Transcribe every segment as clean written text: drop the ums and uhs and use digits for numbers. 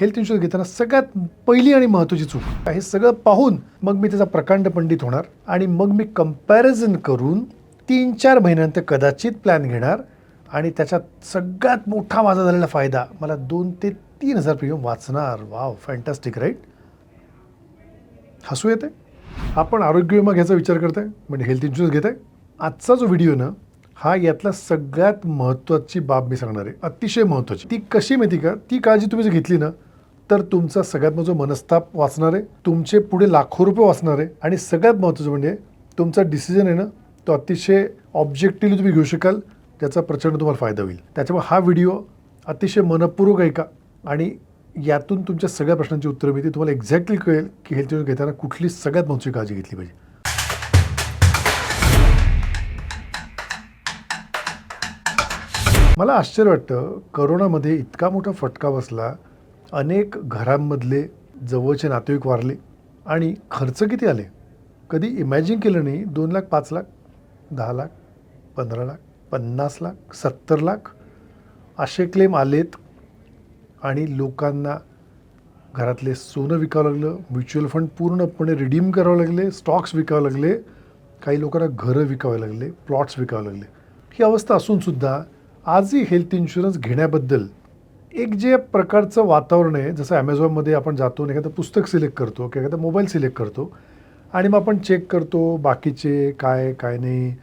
Health insurance घेताना सगळ्यात पहिली आणि महत्त्वाची चूक, हे सगळं पाहून मग मी त्याचा प्रकांड पंडित होणार आणि मग मी कंपॅरिझन करून 3-4 महिन्यानंतर कदाचित प्लॅन घेणार आणि त्याच्यात सगळ्यात मोठा माझा झालेला फायदा, मला 2 ते 3,000 प्रीमियम वाचणार. Wow, fantastic right. हसू येते. आपण आरोग्य विमा घ्यायचा विचार करताय, म्हणजे हेल्थ इन्शुरन्स घेताय. आजचा जो व्हिडिओ ना, हा यातला सगळ्यात महत्त्वाची बाब मी सांगणार आहे, अतिशय महत्त्वाची. ती कशी माहिती का, ती काळजी तुम्ही जर घेतली ना, तर तुमचा सगळ्यात मोठा मनस्ताप वाचणार आहे, तुमचे पुढे लाखो रुपये वाचणार आहे आणि सगळ्यात महत्त्वाचं म्हणजे तुमचा डिसिजन आहे ना, तो अतिशय ऑब्जेक्टिव्हली तुम्ही घेऊ शकाल, ज्याचा प्रचंड तुम्हाला फायदा होईल. त्याच्यामुळे हा व्हिडिओ अतिशय मनपूर्वक ऐका आणि यातून तुमच्या सगळ्या प्रश्नांची उत्तरं मिळतील. तुम्हाला एक्झॅक्टली कळेल की हेल्थ इन्शुरन्स घेताना कुठली सगळ्यात महत्त्वाची काळजी घेतली पाहिजे. मला आश्चर्य वाटतं, करोनामध्ये इतका मोठा फटका बसला, अनेक घरांमधले जवळचे नातेवाईक वारले आणि खर्च किती आले कधी इमॅजिन केलं नाही. 2 लाख, 5 लाख, 10 लाख, 15 लाख, 50 लाख, 70 लाख असे क्लेम आलेत आणि लोकांना घरातले सोनं विकावं लागलं, म्युच्युअल फंड पूर्णपणे रिडीम करावं लागले, स्टॉक्स विकावं लागले, काही लोकांना घरं विकावे लागले, प्लॉट्स विकावे लागले. ही अवस्था असूनसुद्धा आजही हेल्थ इन्शुरन्स घेण्याबद्दल एक जे प्रकारचं वातावरण आहे, जसं ॲमेझॉनमध्ये आपण जातो आणि एखादं पुस्तक सिलेक्ट करतो किंवा एखादा मोबाईल सिलेक्ट करतो आणि मग आपण चेक करतो बाकीचे काय काय नाही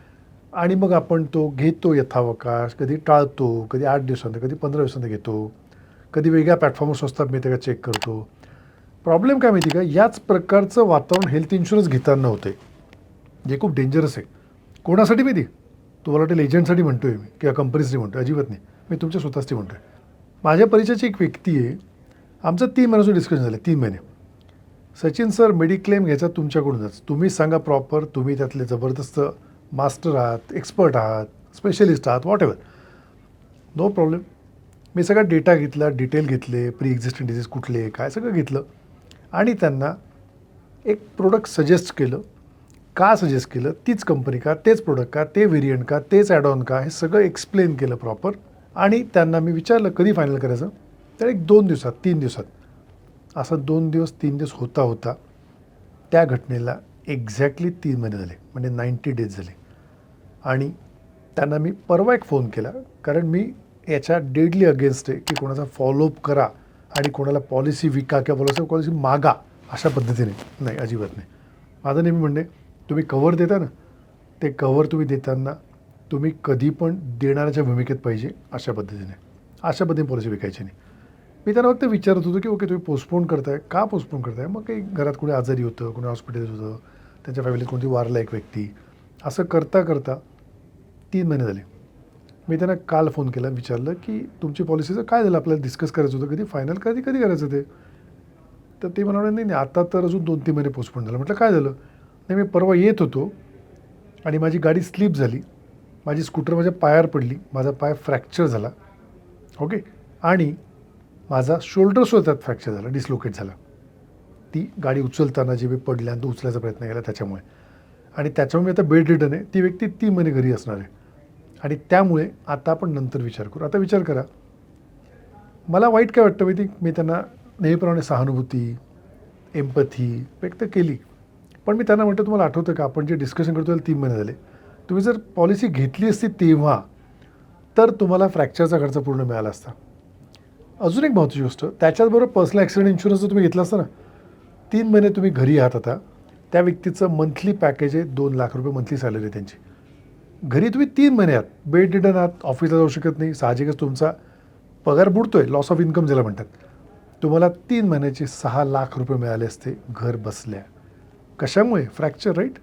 आणि मग आपण तो घेतो यथावकाश, कधी टाळतो, कधी 8 दिवसांनी, कधी 15 दिवसांनी घेतो, कधी वेगळ्या प्लॅटफॉर्मवर स्वस्तात मिळते का चेक करतो. प्रॉब्लेम काय माहिती का, याच प्रकारचं वातावरण हेल्थ इन्शुरन्स घेताना होतं, जे खूप डेंजरस आहे. कोणासाठी माहिती, तुम्हाला वाटेल एजंटसाठी म्हणतो आहे मी किंवा कंपनीसाठी म्हणतो, अजिबात नाही, मी तुमच्या स्वतःसाठी म्हणतो आहे. माझ्या परिचयाची एक व्यक्ती आहे, आमचं 3 महिन्याचं डिस्कशन झालं. 3 महिने, सचिन सर मेडिक्लेम घ्यायचा तुमच्याकडूनच, तुम्ही सांगा प्रॉपर, तुम्ही त्यातले जबरदस्त मास्टर आहात, एक्सपर्ट आहात, स्पेशलिस्ट आहात, वॉट एव्हर, नो प्रॉब्लेम. मी सगळा डेटा घेतला, डिटेल घेतले, प्री एक्झिस्टिंग डिसीज कुठले काय सगळं घेतलं आणि त्यांना एक प्रोडक्ट सजेस्ट केलं. का सजेस्ट केलं, तीच कंपनी का, तेच प्रोडक्ट का, ते व्हेरियंट का, तेच ॲड ऑन का, हे सगळं एक्सप्लेन केलं प्रॉपर. आणि त्यांना मी विचारलं कधी फायनल करायचं, तर 1-2 दिवसात, 3 दिवसात. असं 2 दिवस 3 दिवस होता होता त्या घटनेला एक्झॅक्टली 3 महिने झाले, म्हणजे 90 डेज झाले. आणि त्यांना मी परवा एक फोन केला, कारण मी याच्या डेडली अगेन्स्ट आहे की कोणाचा फॉलोअप करा आणि कोणाला पॉलिसी विका किंवा पॉलिसी मागा अशा पद्धतीने नाही, अजिबात नाही. माझं नेहमी म्हणणे, तुम्ही कव्हर देता ना, ते कव्हर तुम्ही देताना तुम्ही कधी पण देणाऱ्याच्या भूमिकेत पाहिजे, अशा पद्धतीने पॉलिसी विकायची नाही. मी त्यांना फक्त विचारत होतो की ओके तुम्ही पोस्टपोन करताय, का पोस्टपोन करताय, मग काही घरात कोणी आजारी होतं, कोणी हॉस्पिटल होतं, त्यांच्या फॅमिलीत कोणती वारला एक व्यक्ती, असं करता करता 3 महिने झाले. मी त्यांना काल फोन केला, विचारलं की तुमची पॉलिसीचं काय झालं, आपल्याला डिस्कस करायचं होतं, कधी फायनल कधी करायचं ते. तर ते म्हणाले नाही नाही आता तर अजून 2-3 महिने पोस्टपोन झालं. म्हटलं काय झालं, नाही मी परवा येत होतो आणि माझी गाडी स्लिप झाली, माझी स्कूटर माझ्या पायावर पडली, माझा पाय फ्रॅक्चर झाला, ओके, आणि माझा शोल्डरसुद्धा त्यात फ्रॅक्चर झाला, डिस्लोकेट झाला. ती गाडी उचलताना जे मी पडल्यानंतर उचलायचा प्रयत्न केला त्याच्यामुळे, आणि त्याच्यामुळे आता बेड रिटर्न आहे. ती व्यक्ती 3 महिने घरी असणार आहे आणि त्यामुळे आता आपण नंतर विचार करू. आता विचार करा, मला वाईट काय वाटतं माहिती, मी त्यांना नेहमीप्रमाणे सहानुभूती, एम्पथी व्यक्त केली, पण मी त्यांना म्हटलं तुम्हाला आठवतं का आपण जे डिस्कशन करतो त्याला 3 महिने झाले, तुम्ही जर पॉलिसी घेतली असती तेव्हा तर तुम्हाला फ्रॅक्चरचा खर्च पूर्ण मिळाला असता. अजून एक महत्त्वाची गोष्ट, त्याच्याचबरोबर पर्सनल ॲक्सिडेंट इन्शुरन्स जर तुम्ही घेतला असता ना, 3 महिने तुम्ही घरी आहात, आता त्या व्यक्तीचं मंथली पॅकेज आहे 2 लाख रुपये मंथली सॅलरी आहे त्यांची. घरी तुम्ही 3 महिने आहात, बेड रिटर्न आहात, ऑफिसला जाऊ शकत नाही, साहजिकच तुमचा पगार बुडतो आहे, लॉस ऑफ इन्कम ज्याला म्हणतात. तुम्हाला 3 महिन्याचे 6 लाख रुपये मिळाले असते घर बसल्या. कशामुळे, फ्रॅक्चर, राईट.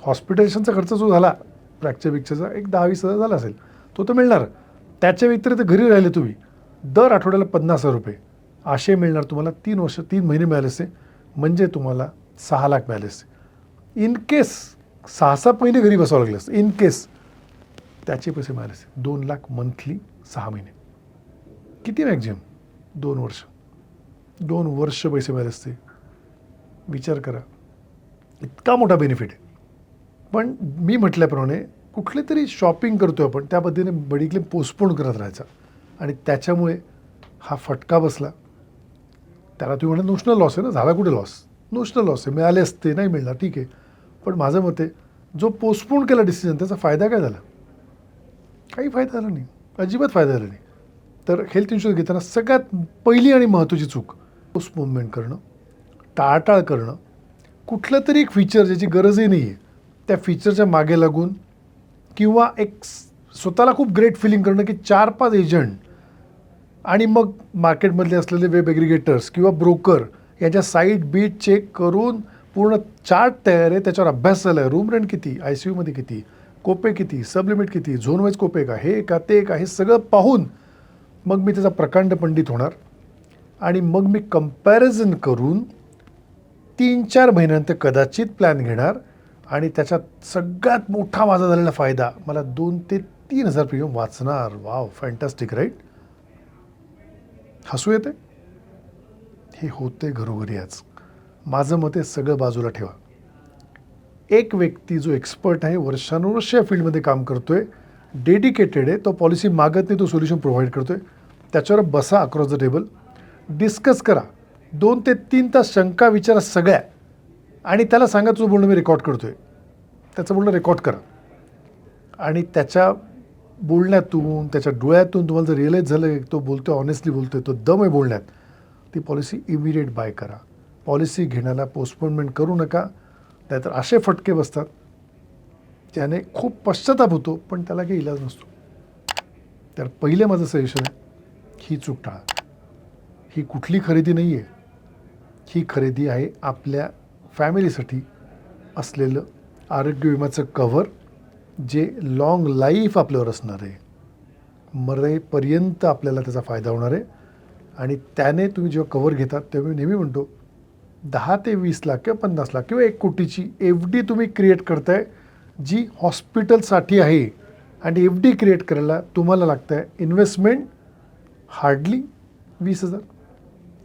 हॉस्पिटलायझेशनचा खर्च जो झाला फ्रॅक्चरचा एक 10-20 हजार झाला असेल, तो तर मिळणार. त्याच्या व्यतिरिक्त घरी राहिले तुम्ही, दर आठवड्याला 50,000 रुपये असे मिळणार तुम्हाला. 3 महिने मिळाले असते, म्हणजे तुम्हाला 6 लाख मिळाले असते. इन केस 6-7 महिने घरी बसावं लागले असतं, इन केस त्याचे पैसे मिळाले असते. 2 लाख मंथली 6 महिने, किती मॅक्झिमम 2 वर्ष पैसे मिळाले असते. विचार करा, इतका मोठा बेनिफिट आहे. पण मी म्हटल्याप्रमाणे कुठले तरी शॉपिंग करतो आपण, त्या पद्धतीने मेडिक्लेम पोस्टपोन करत राहायचा आणि त्याच्यामुळे हा फटका बसला. त्याला तुम्ही म्हणा नोशनल लॉस आहे ना, झाला कुठे लॉस, नोशनल लॉस आहे, मिळाले असते नाही मिळणार ठीक आहे. पण माझं मत आहे जो पोस्टपोन केला डिसिजन त्याचा फायदा काय झाला? काही फायदा झाला नाही, अजिबात फायदा झाला नाही. तर हेल्थ इन्शुरन्स घेताना सगळ्यात पहिली आणि महत्त्वाची चूक पोस्टपोनमेंट करणं, टाळाटाळ करणं. कुठलं तरी एक फीचर ज्याची गरजही नाही आहे त्या फीचरच्या मागे लागून किंवा एक स्वतःला खूप ग्रेट फिलिंग करणं की 4-5 एजंट आणि मग मार्केटमधले असलेले वेब ॲग्रिगेटर्स किंवा ब्रोकर याच्या साईट बीट चेक करून पूर्ण चार्ट तयार आहे, त्याच्यावर अभ्यास झाला आहे, रूम रेंट किती, ICUमध्ये किती, कोपे किती, सबलिमिट किती, झोन वाईज कोपे का, हे का ते का, हे सगळं पाहून मग मी त्याचा प्रकांड पंडित होणार आणि मग मी कंपॅरिझन करून 3-4 महिन्यानंतर कदाचित प्लॅन घेणार आणि त्याच्यात सगळ्यात मोठा माझा झालेला फायदा मला 2,000 ते 3,000 प्रीमियम वाचणार. Wow, fantastic right. हसू येते? हे होते घरोघरी आज. माझं मत आहे सगळं बाजूला ठेवा. एक व्यक्ती जो एक्सपर्ट आहे, वर्षानुवर्ष या फील्डमध्ये काम करतोय, डेडिकेटेड आहे, तो पॉलिसी मागत नाही, तो सोल्युशन प्रोव्हाइड करतोय, त्याच्यावर बसा अक्रॉस द टेबल, डिस्कस करा, 2 ते 3 तास शंका विचारा सगळ्या आणि त्याला सांगा तुझं बोलणं मी रेकॉर्ड करतोय, त्याचं बोलणं रेकॉर्ड करा आणि त्याच्या बोलण्यातून त्याच्या डोळ्यातून तुम्हाला जर रिअलाईज झालं तो बोलतोय, ऑनेस्टली बोलतोय, तो दम आहे बोलण्यात, ती पॉलिसी इमिडिएट बाय करा. पॉलिसी घेण्याला पोस्टपोनमेंट करू नका, नाहीतर असे फटके बसतात त्याने खूप पश्चाताप होतो पण त्याला काही इलाज नसतो. तर पहिले माझं सजेशन आहे ही चूक टाळा. ही कुठली खरेदी नाही आहे, ही खरेदी आहे आपल्या फॅमिलीसाठी असलेलं आरोग्य विम्याचं कव्हर जे लाँग लाईफ आपल्यावर असणार आहे, मरेपर्यंत आपल्याला त्याचा फायदा होणार आहे. आणि त्याने तुम्ही जेव्हा कव्हर घेतात तेव्हा मी नेहमी म्हणतो 10 ते 20 लाख किंवा 50 लाख किंवा 1 कोटीची FD तुम्ही क्रिएट करताय जी हॉस्पिटलसाठी आहे. आणि FD क्रिएट करायला तुम्हाला लागतं आहे इन्व्हेस्टमेंट हार्डली 20,000,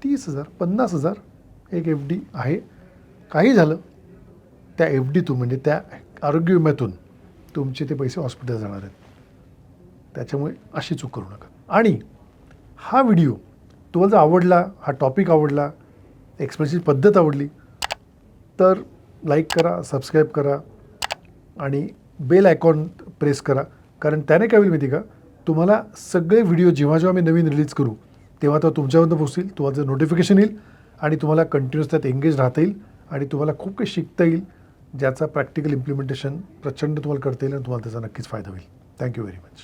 30,000, 50,000 एक FD आहे. काही झालं त्या FDतून म्हणजे त्या आरोग्य विम्यातून तुमचे ते पैसे हॉस्पिटल जाणार आहेत. त्याच्यामुळे अशी चूक करू नका. आणि हा व्हिडिओ तुम्हाला जर आवडला, हा टॉपिक आवडला, एक्सप्रेसची पद्धत आवडली तर लाईक करा, सबस्क्राईब करा आणि बेल आयकॉन प्रेस करा. कारण त्याने काय होईल माहिती का, तुम्हाला सगळे व्हिडिओ जेव्हा जेव्हा मी नवीन रिलीज करू तेव्हा तो तुमच्यापर्यंत पोहोचतील, तुम्हाला नोटिफिकेशन येईल आणि तुम्हाला कंटिन्युअस त्यात एंगेज राहता येईल आणि तुम्हाला खूप काही शिकता येईल ज्याचा प्रॅक्टिकल इम्प्लिमेंटेशन प्रचंड तुम्हाला करता येईल आणि तुम्हाला त्याचा नक्कीच फायदा होईल. Thank you very much.